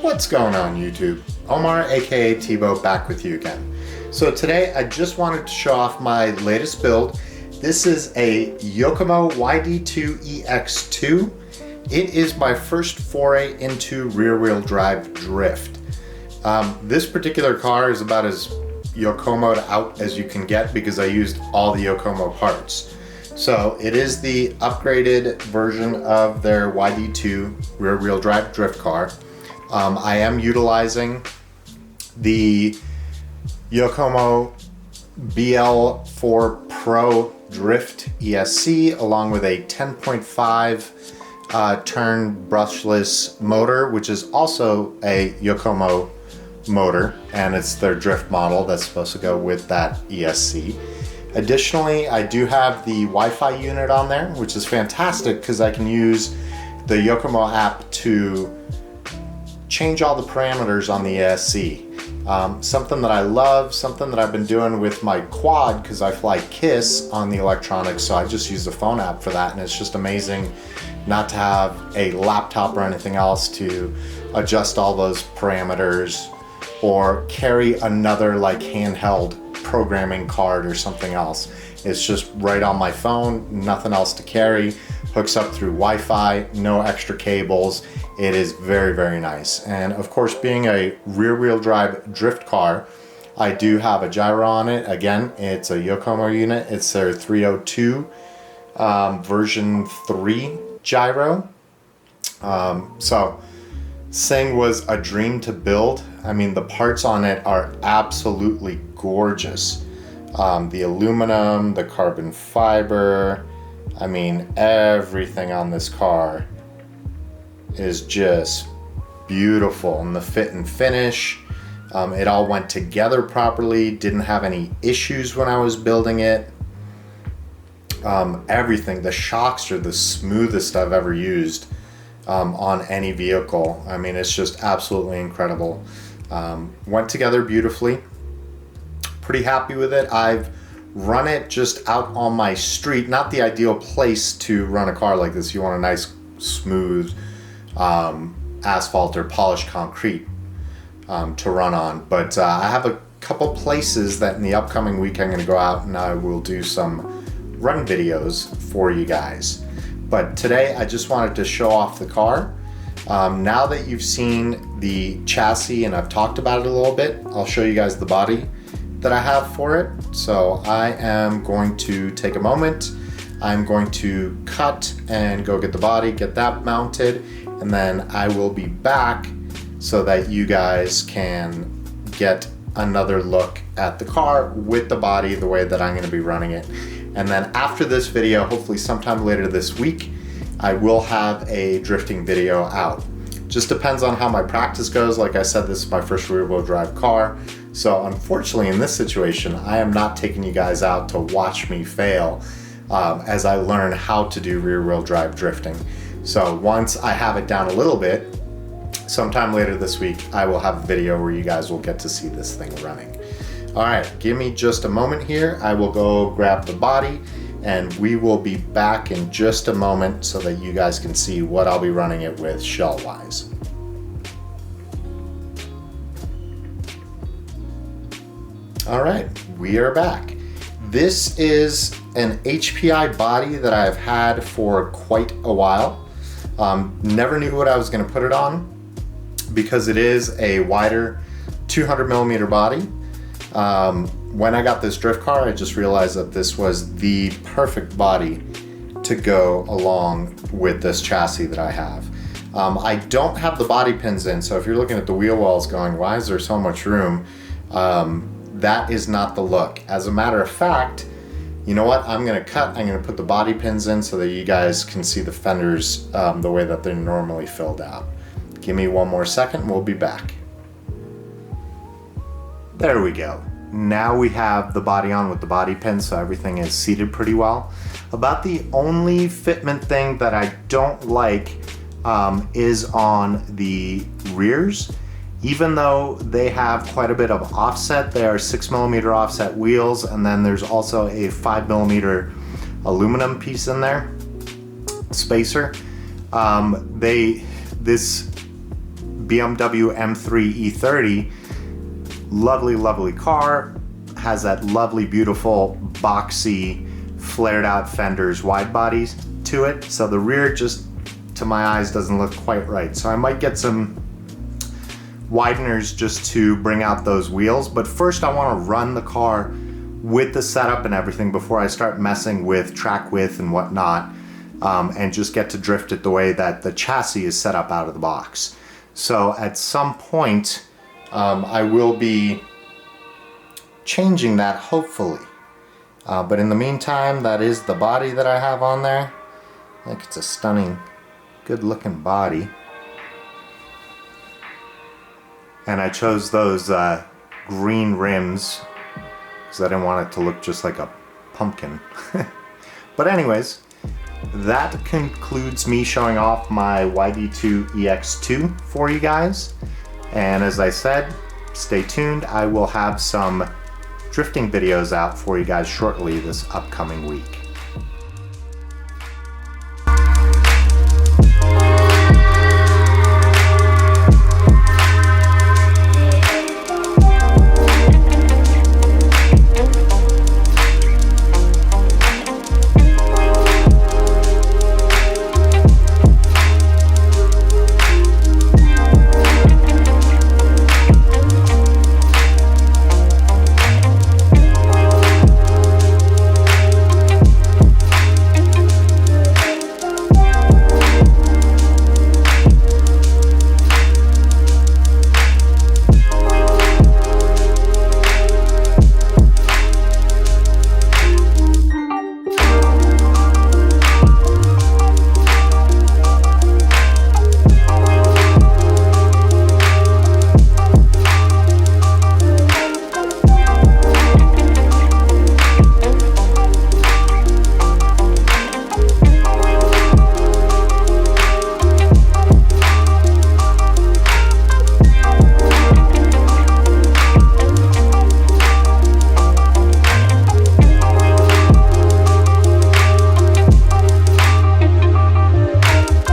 What's going on YouTube? Omar aka Tebow back with you again. So today I just wanted to show off my latest build. This is a Yokomo YD-2 EX II. It is my first foray into rear-wheel drive drift. This particular car is about as Yokomo'd out as you can get because I used all the Yokomo parts. So it is the upgraded version of their YD-2 rear-wheel drive drift car. I am utilizing the Yokomo BL 4 Pro Drift ESC along with a 10.5 turn brushless motor, which is also a Yokomo motor, and it's their drift model that's supposed to go with that ESC. Additionally, I do have the Wi-Fi unit on there, which is fantastic because I can use the Yokomo app to change all the parameters on the ESC. Something that I love, something that I've been doing with my quad because I fly KISS on the electronics, so I just use the phone app for that, and it's just amazing not to have a laptop or anything else to adjust all those parameters or carry another like handheld programming card or something else. It's just right on my phone, nothing else to carry, hooks up through Wi-Fi, no extra cables. It is very, very nice. And of course, being a rear-wheel drive drift car, I do have a gyro on it. Again, it's a Yokomo unit. It's their 302 version 3 gyro. So this thing was a dream to build. I mean, the parts on it are absolutely gorgeous. The aluminum, the carbon fiber, I mean, everything on this car is just beautiful, and the fit and finish, it all went together properly, didn't have any issues when I was building it. Everything, the shocks are the smoothest I've ever used on any vehicle. I mean, it's just absolutely incredible. Went together beautifully. Pretty happy with it. I've run it just out on my street, not the ideal place to run a car like this. You want a nice smooth asphalt or polished concrete to run on, but I have a couple places that in the upcoming week I'm going to go out and I will do some run videos for you guys. But today I just wanted to show off the car. Now that you've seen the chassis and I've talked about it a little bit, I'll show you guys the body that I have for it. So I am going to take a moment. I'm going to cut and go get the body, get that mounted, and then I will be back so that you guys can get another look at the car with the body the way that I'm going to be running it. And then after this video, hopefully sometime later this week, I will have a drifting video out. Just depends on how my practice goes. Like I said, this is my first rear-wheel drive car. So unfortunately in this situation, I am not taking you guys out to watch me fail as I learn how to do rear-wheel drive drifting. So once I have it down a little bit, sometime later this week, I will have a video where you guys will get to see this thing running. All right, give me just a moment here. I will go grab the body and we will be back in just a moment so that you guys can see what I'll be running it with shell-wise. All right, we are back. This is an HPI body that I've had for quite a while. Never knew what I was gonna put it on because it is a wider 200 millimeter body. When I got this drift car, I just realized that this was the perfect body to go along with this chassis that I have. I don't have the body pins in, so if you're looking at the wheel wells going, why is there so much room? That is not the look. As a matter of fact, you know what? I'm gonna put the body pins in so that you guys can see the fenders the way that they're normally filled out. Give me one more second, we'll be back. There we go. Now we have the body on with the body pins, so everything is seated pretty well. About the only fitment thing that I don't like is on the rears. Even though they have quite a bit of offset, they are 6mm offset wheels, and then there's also a 5mm aluminum piece in there, spacer. This BMW M3 E30, lovely car, has that lovely, beautiful, boxy, flared out fenders, wide bodies to it. So the rear just, to my eyes, doesn't look quite right. So I might get some wideners just to bring out those wheels. But first I want to run the car with the setup and everything before I start messing with track width and whatnot, and just get to drift it the way that the chassis is set up out of the box. So at some point, I will be changing that, hopefully. But in the meantime, that is the body that I have on there. I think it's a stunning, good looking body. And I chose those green rims because I didn't want it to look just like a pumpkin. But anyways, that concludes me showing off my YD-2 EX II for you guys. And as I said, stay tuned. I will have some drifting videos out for you guys shortly this upcoming week.